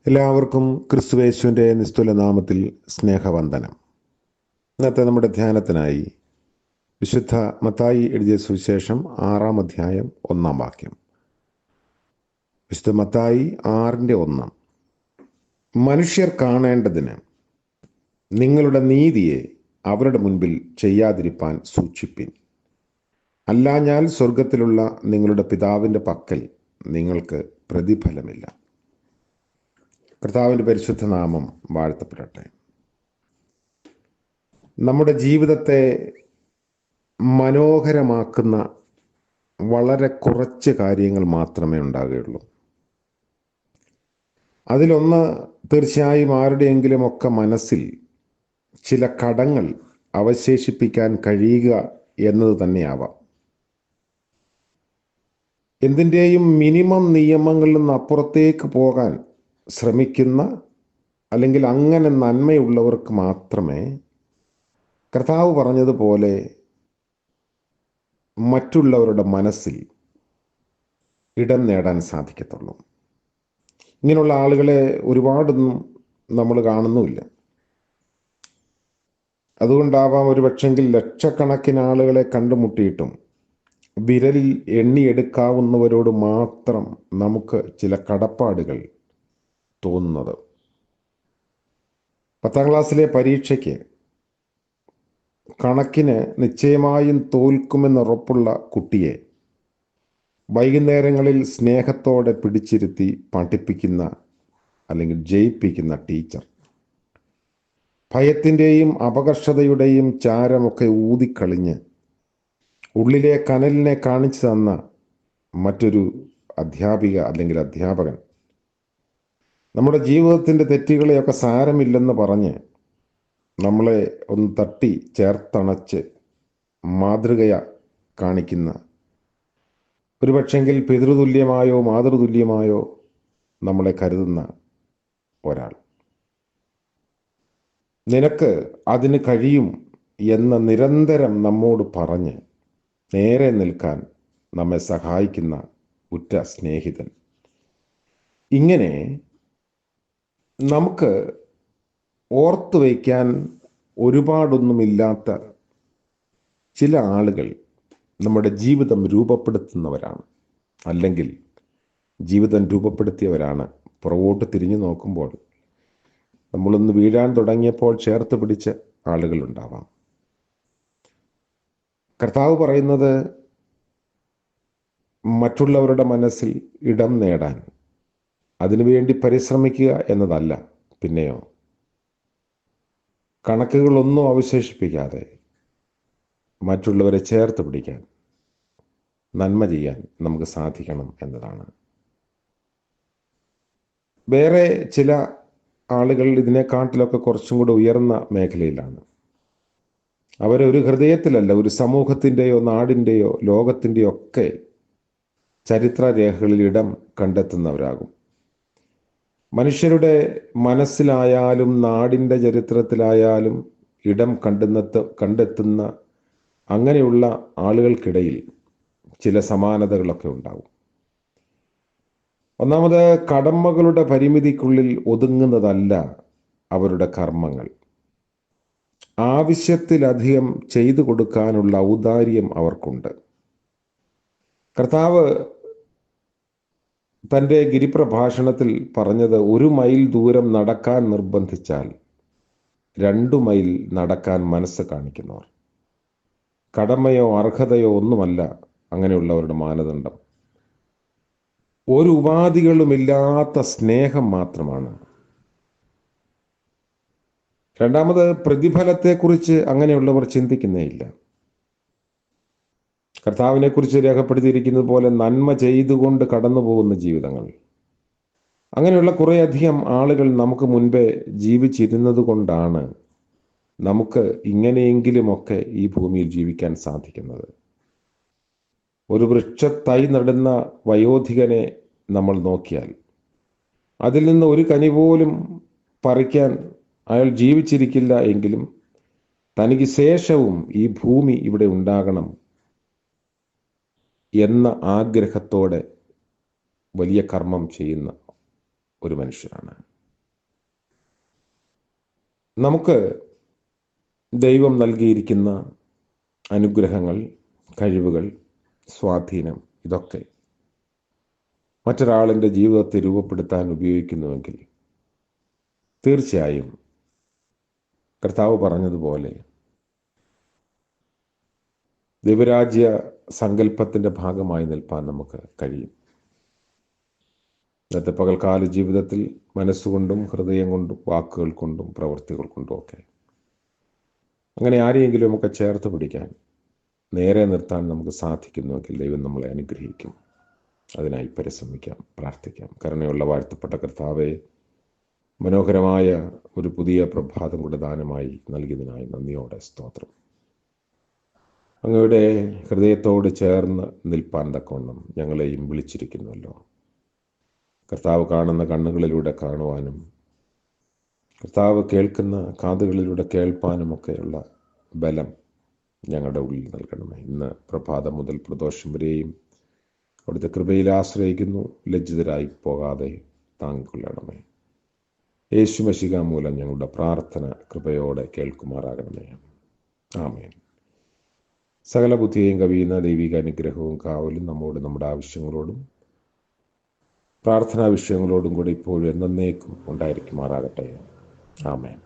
എല്ലാവർക്കും ക്രിസ്തുയേശുവിൻ്റെ നിസ്തുല നാമത്തിൽ സ്നേഹവന്ദനം. ഇന്നത്തെ നമ്മുടെ ധ്യാനത്തിനായി വിശുദ്ധ മത്തായി എഴുതിയ സുവിശേഷം 6-ാം അധ്യായം 1-ാം വാക്യം. വിശുദ്ധ മത്തായി 6:1. മനുഷ്യർ കാണേണ്ടതിന് നിങ്ങളുടെ നീതിയെ അവരുടെ മുൻപിൽ ചെയ്യാതിരിപ്പാൻ സൂക്ഷിപ്പിൻ, അല്ലാഞ്ഞാൽ സ്വർഗത്തിലുള്ള നിങ്ങളുടെ പിതാവിൻ്റെ പക്കൽ നിങ്ങൾക്ക് പ്രതിഫലമില്ല. കർത്താവിൻ്റെ പരിശുദ്ധ നാമം വാഴ്ത്തപ്പെടട്ടെ. നമ്മുടെ ജീവിതത്തെ മനോഹരമാക്കുന്ന വളരെ കുറച്ച് കാര്യങ്ങൾ മാത്രമേ ഉണ്ടാകുകയുള്ളൂ. അതിലൊന്ന് തീർച്ചയായും ആരുടെയെങ്കിലുമൊക്കെ മനസ്സിൽ ചില കടങ്ങൾ അവശേഷിപ്പിക്കാൻ കഴിയുക എന്നത് തന്നെയാവാം. എന്തിൻ്റെയും മിനിമം നിയമങ്ങളിൽ നിന്ന് അപ്പുറത്തേക്ക് പോകാൻ ശ്രമിക്കുന്ന അല്ലെങ്കിൽ അങ്ങനെ നന്മയുള്ളവർക്ക് മാത്രമേ കർത്താവ് പറഞ്ഞതുപോലെ മറ്റുള്ളവരുടെ മനസ്സിൽ ഇടം നേടാൻ സാധിക്കത്തുള്ളൂ. ഇങ്ങനെയുള്ള ആളുകളെ ഒരുപാടൊന്നും നമ്മൾ കാണുന്നുമില്ല. അതുകൊണ്ടാവാം ഒരു പക്ഷെങ്കിൽ ലക്ഷക്കണക്കിന് ആളുകളെ കണ്ടുമുട്ടിയിട്ടും വിരലിൽ എണ്ണിയെടുക്കാവുന്നവരോട് മാത്രം നമുക്ക് ചില കടപ്പാടുകൾ തോന്നുന്നത്. 10ാം ക്ലാസ്സിലെ പരീക്ഷയ്ക്ക് കണക്കിന് നിശ്ചയമായും തോൽക്കുമെന്നുറപ്പുള്ള കുട്ടിയെ വൈകുന്നേരങ്ങളിൽ സ്നേഹത്തോടെ പിടിച്ചിരുത്തി പഠിപ്പിക്കുന്ന അല്ലെങ്കിൽ ജയിപ്പിക്കുന്ന ടീച്ചർ, ഭയത്തിൻ്റെയും അപകർഷതയുടെയും ചാരമൊക്കെ ഊതിക്കളിഞ്ഞ് ഉള്ളിലെ കനലിനെ കാണിച്ചു തന്ന മറ്റൊരു അധ്യാപിക അല്ലെങ്കിൽ അധ്യാപകൻ നമ്മുടെ ജീവിതത്തിൻ്റെ തെറ്റുകളെയൊക്കെ സാരമില്ലെന്ന് പറഞ്ഞ് നമ്മളെ ഒന്ന് തട്ടി ചേർത്തണച്ച് മാതൃകയ കാണിക്കുന്ന, ഒരു പക്ഷെങ്കിൽ പിതൃതുല്യമായോ മാതൃതുല്യമായോ നമ്മളെ കരുതുന്ന ഒരാൾ, നിനക്ക് അതിന് കഴിയും എന്ന് നിരന്തരം നമ്മോട് പറഞ്ഞ് നേരെ നിൽക്കാൻ നമ്മെ സഹായിക്കുന്ന ഉറ്റ സ്നേഹിതൻ. ഇങ്ങനെ നമുക്ക് ഓർത്തു വയ്ക്കാൻ ഒരുപാടൊന്നുമില്ലാത്ത ചില ആളുകൾ നമ്മുടെ ജീവിതം രൂപപ്പെടുത്തുന്നവരാണ്, അല്ലെങ്കിൽ ജീവിതം രൂപപ്പെടുത്തിയവരാണ്. പുറകോട്ട് തിരിഞ്ഞു നോക്കുമ്പോൾ നമ്മളൊന്ന് വീഴാൻ തുടങ്ങിയപ്പോൾ ചേർത്ത് പിടിച്ച ആളുകളുണ്ടാവാം. കർത്താവ് പറയുന്നത് മറ്റുള്ളവരുടെ മനസ്സിൽ ഇടം നേടാൻ അതിനുവേണ്ടി പരിശ്രമിക്കുക എന്നതല്ല, പിന്നെയോ കണക്കുകളൊന്നും അവശേഷിപ്പിക്കാതെ മറ്റുള്ളവരെ ചേർത്ത് പിടിക്കാൻ, നന്മ ചെയ്യാൻ നമുക്ക് സാധിക്കണം എന്നതാണ്. വേറെ ചില ആളുകൾ ഇതിനെക്കാട്ടിലൊക്കെ കുറച്ചും കൂടെ ഉയർന്ന മേഖലയിലാണ്. അവരൊരു ഹൃദയത്തിലല്ല, ഒരു സമൂഹത്തിൻ്റെയോ നാടിൻ്റെയോ ലോകത്തിൻ്റെയോ ഒക്കെ ചരിത്രരേഖകളിൽ ഇടം കണ്ടെത്തുന്നവരാകും. മനുഷ്യരുടെ മനസ്സിലായാലും നാടിൻ്റെ ചരിത്രത്തിലായാലും ഇടം കണ്ടെത്തുന്ന അങ്ങനെയുള്ള ആളുകൾക്കിടയിൽ ചില സമാനതകളൊക്കെ ഉണ്ടാവും. ഒന്നാമത്, കടമകളുടെ പരിമിതിക്കുള്ളിൽ ഒതുങ്ങുന്നതല്ല അവരുടെ കർമ്മങ്ങൾ. ആവശ്യത്തിലധികം ചെയ്തു കൊടുക്കാനുള്ള ഔദാര്യം അവർക്കുണ്ട്. കർത്താവ് തൻ്റെ ഗിരിപ്രഭാഷണത്തിൽ പറഞ്ഞത്, 1 മൈൽ ദൂരം നടക്കാൻ നിർബന്ധിച്ചാൽ 2 മൈൽ നടക്കാൻ മനസ്സ് കാണിക്കുന്നവർ. കടമയോ അർഹതയോ ഒന്നുമല്ല അങ്ങനെയുള്ളവരുടെ മാനദണ്ഡം. ഒരു ഉപാധികളുമില്ലാത്ത സ്നേഹം മാത്രമാണ്. രണ്ടാമത്, പ്രതിഫലത്തെക്കുറിച്ച് അങ്ങനെയുള്ളവർ ചിന്തിക്കുന്നേയില്ല. കർത്താവിനെ കുറിച്ച് രേഖപ്പെടുത്തിയിരിക്കുന്നത് പോലെ നന്മ ചെയ്തുകൊണ്ട് കടന്നു പോകുന്ന ജീവിതങ്ങൾ. അങ്ങനെയുള്ള കുറേയധികം ആളുകൾ നമുക്ക് മുൻപേ ജീവിച്ചിരുന്നത് കൊണ്ടാണ് നമുക്ക് ഇങ്ങനെയെങ്കിലുമൊക്കെ ഈ ഭൂമിയിൽ ജീവിക്കാൻ സാധിക്കുന്നത്. ഒരു വൃക്ഷത്തൈ നടുന്ന വയോധികനെ നമ്മൾ നോക്കിയാൽ അതിൽ നിന്ന് ഒരു കനി പോലും പറിക്കാൻ അയാൾ ജീവിച്ചിരിക്കില്ല എങ്കിലും തനിക്ക് ശേഷവും ഈ ഭൂമി ഇവിടെ ഉണ്ടാകണം എന്ന ആഗ്രഹത്തോടെ വലിയ കർമ്മം ചെയ്യുന്ന ഒരു മനുഷ്യനാണ്. നമുക്ക് ദൈവം നൽകിയിരിക്കുന്ന അനുഗ്രഹങ്ങൾ, കഴിവുകൾ, സ്വാധീനം ഇതൊക്കെ മറ്റൊരാളിൻ്റെ ജീവിതത്തെ രൂപപ്പെടുത്താൻ ഉപയോഗിക്കുന്നുവെങ്കിൽ തീർച്ചയായും കർത്താവ് പറഞ്ഞതുപോലെ ദൈവരാജ്യ സങ്കല്പത്തിൻ്റെ ഭാഗമായി നിൽപ്പാൻ നമുക്ക് കഴിയും. ഇന്നത്തെ പകൽക്കാല ജീവിതത്തിൽ മനസ്സുകൊണ്ടും ഹൃദയം കൊണ്ടും വാക്കുകൾ കൊണ്ടും പ്രവൃത്തികൾ കൊണ്ടും ഒക്കെ അങ്ങനെ ആരെയെങ്കിലുമൊക്കെ ചേർത്ത് പിടിക്കാൻ, നേരെ നിർത്താൻ നമുക്ക് സാധിക്കുന്നുവെങ്കിൽ ദൈവം നമ്മളെ അനുഗ്രഹിക്കും. അതിനായി പരിശ്രമിക്കാം, പ്രാർത്ഥിക്കാം. കരുണയുള്ള വാഴ്ത്തപ്പെട്ട കർത്താവെ, മനോഹരമായ ഒരു പുതിയ പ്രഭാതം കൂടെ ദാനമായി നൽകിയതിനായി നന്ദിയോടെ സ്തോത്രം. അങ്ങയുടെ ഹൃദയത്തോട് ചേർന്ന് നിൽപ്പാൻ തക്കവണ്ണം ഞങ്ങളെയും വിളിച്ചിരിക്കുന്നുവല്ലോ. കർത്താവ് കാണുന്ന കണ്ണുകളിലൂടെ കാണുവാനും കർത്താവ് കേൾക്കുന്ന കാതുകളിലൂടെ കേൾപ്പാനുമൊക്കെയുള്ള ബലം ഞങ്ങളുടെ ഉള്ളിൽ നൽകണമേ. ഇന്ന് പ്രഭാതം മുതൽ പ്രദോഷം വരെയും അവിടുത്തെ കൃപയിൽ ആശ്രയിക്കുന്നു. ലജ്ജിതരായി പോകാതെ താങ്ങിക്കൊള്ളണമേ. യേശു മശിഹ മൂലം ഞങ്ങളുടെ പ്രാർത്ഥന കൃപയോടെ കേൾക്കുമാറാകണമേ. ആമേൻ. സകല ബുദ്ധിയെയും കവിയുന്ന ദൈവിക അനുഗ്രഹവും കാവലും നമ്മോട്, നമ്മുടെ ആവശ്യങ്ങളോടും പ്രാർത്ഥനാ വിഷയങ്ങളോടും കൂടി ഇപ്പോഴും എന്നേക്കും ഉണ്ടായിരിക്കുമാറാകട്ടെ. ആമേൻ.